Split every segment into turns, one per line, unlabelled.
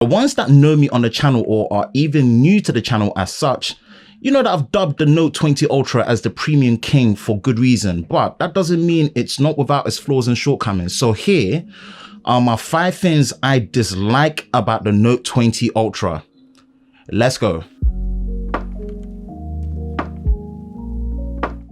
The ones that know me on the channel or are even new to the channel as such, you know that I've dubbed the Note 20 Ultra as the premium king for good reason, but that doesn't mean it's not without its flaws and shortcomings. So here are my 5 things I dislike about the Note 20 Ultra. Let's go.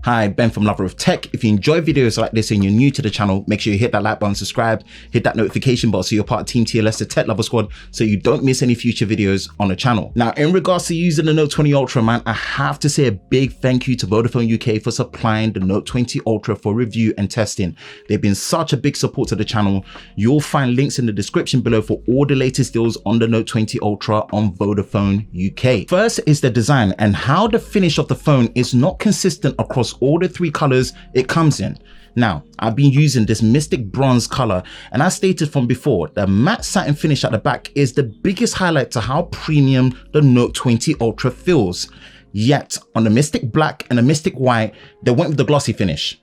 Hi, Ben from Lover of Tech. If you enjoy videos like this and you're new to the channel, make sure you hit that like button, subscribe, hit that notification bell so you're part of Team TLS, the Tech Lover Squad, so you don't miss any future videos on the channel. Now, in regards to using the Note 20 Ultra, man, I have to say a big thank you to Vodafone UK for supplying the Note 20 Ultra for review and testing. They've been such a big support to the channel. You'll find links in the description below for all the latest deals on the Note 20 Ultra on Vodafone UK. First is the design and how the finish of the phone is not consistent across all the 3 colors it comes in. Now, I've been using this Mystic Bronze color, and as stated from before, the matte satin finish at the back is the biggest highlight to how premium the Note 20 Ultra feels. Yet, on the Mystic Black and the Mystic White, they went with the glossy finish.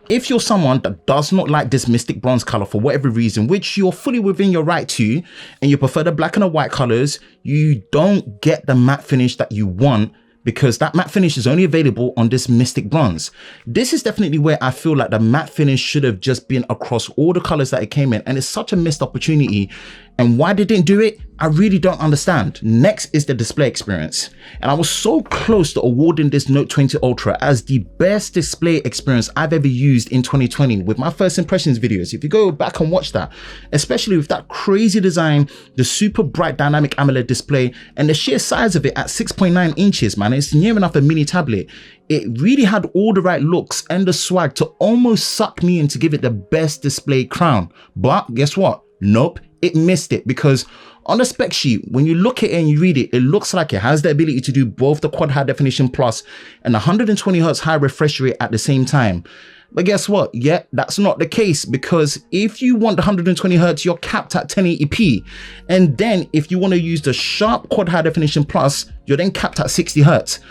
If you're someone that does not like this Mystic Bronze color for whatever reason, which you're fully within your right to, and you prefer the black and the white colors, you don't get the matte finish that you want, because that matte finish is only available on this Mystic Bronze. This is definitely where I feel like the matte finish should have just been across all the colors that it came in, and it's such a missed opportunity. And why they didn't do it, I really don't understand. Next is the display experience. And I was so close to awarding this Note 20 Ultra as the best display experience I've ever used in 2020 with my first impressions videos. If you go back and watch that, especially with that crazy design, the super bright dynamic AMOLED display, and the sheer size of it at 6.9 inches, man, it's near enough a mini tablet. It really had all the right looks and the swag to almost suck me in to give it the best display crown. But guess what? Nope. It missed it, because on the spec sheet, when you look at it and you read it, it looks like it has the ability to do both the quad high definition plus and 120 Hz high refresh rate at the same time. But guess what? Yeah, that's not the case, because if you want the 120 Hz, you're capped at 1080p. And then if you want to use the sharp quad high definition plus, you're then capped at 60 Hz.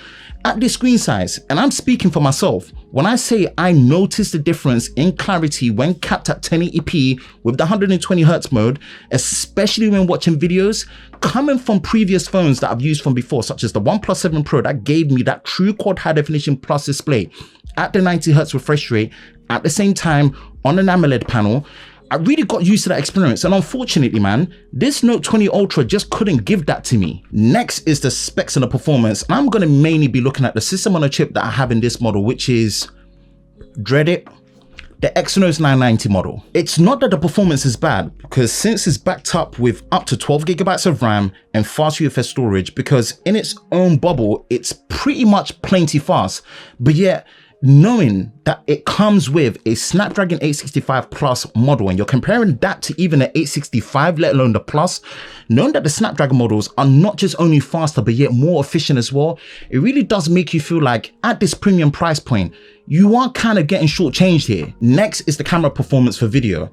At this screen size, and I'm speaking for myself, when I say I noticed the difference in clarity when capped at 1080p with the 120 Hz mode, especially when watching videos, coming from previous phones that I've used from before, such as the OnePlus 7 Pro that gave me that true quad high definition plus display at the 90 Hz refresh rate, at the same time on an AMOLED panel, I really got used to that experience, and unfortunately, man, this Note 20 Ultra just couldn't give that to me. Next is the specs and the performance, and I'm going to mainly be looking at the system on a chip that I have in this model, which is, dread it, the Exynos 990 model. It's not that the performance is bad, because since it's backed up with up to 12 GB of RAM and fast UFS storage, because in its own bubble, it's pretty much plenty fast, but yet, knowing that it comes with a Snapdragon 865 Plus model, and you're comparing that to even an 865, let alone the Plus, knowing that the Snapdragon models are not just only faster, but yet more efficient as well, it really does make you feel like at this premium price point, you are kind of getting shortchanged here. Next is the camera performance for video.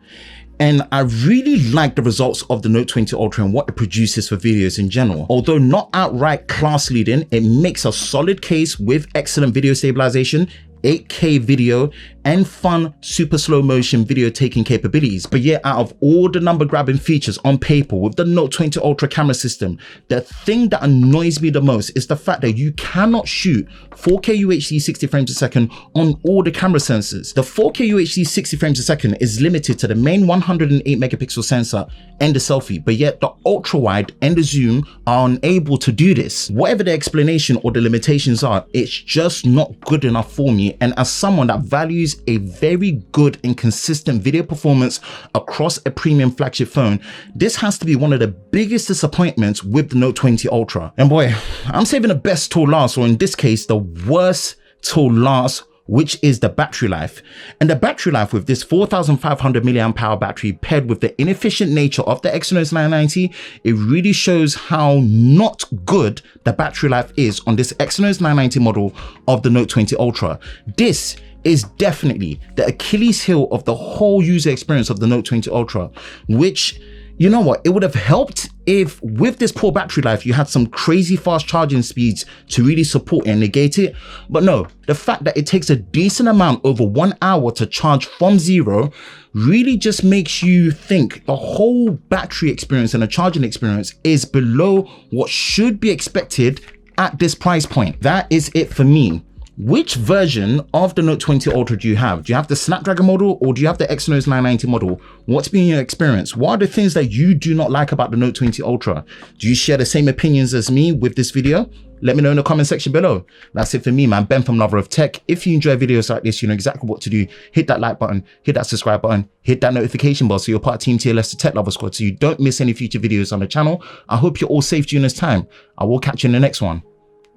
And I really like the results of the Note 20 Ultra and what it produces for videos in general. Although not outright class leading, it makes a solid case with excellent video stabilization, 8K video, and fun super slow motion video taking capabilities. But yet, out of all the number grabbing features on paper with the Note 20 Ultra camera system, the thing that annoys me the most is the fact that you cannot shoot 4K UHD 60 frames a second on all the camera sensors. The 4K UHD 60 frames a second is limited to the main 108 megapixel sensor and the selfie, but yet the ultra wide and the zoom are unable to do this. Whatever the explanation or the limitations are, it's just not good enough for me. And as someone that values a very good and consistent video performance across a premium flagship phone, this has to be one of the biggest disappointments with the Note 20 Ultra. And boy, I'm saving the best till last, or in this case, the worst till last, which is the battery life. And the battery life with this 4,500 mAh battery paired with the inefficient nature of the Exynos 990, it really shows how not good the battery life is on this Exynos 990 model of the Note 20 Ultra. This is definitely the Achilles heel of the whole user experience of the Note 20 Ultra, which, You know what? It would have helped if with this poor battery life, you had some crazy fast charging speeds to really support and negate it. But no, the fact that it takes a decent amount over 1 hour to charge from zero really just makes you think the whole battery experience and the charging experience is below what should be expected at this price point. That is it for me. Which version of the Note 20 Ultra do you have? Do you have the Snapdragon model or do you have the Exynos 990 model? What's been your experience? What are the things that you do not like about the Note 20 Ultra? Do you share the same opinions as me with this video? Let me know in the comment section below. That's it for me, man. Ben from Lover of Tech. If you enjoy videos like this, you know exactly what to do. Hit that like button, hit that subscribe button, hit that notification bell so you're part of Team TLS, the Tech Lover Squad, so you don't miss any future videos on the channel. I hope you're all safe during this time. I will catch you in the next one.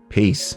Peace.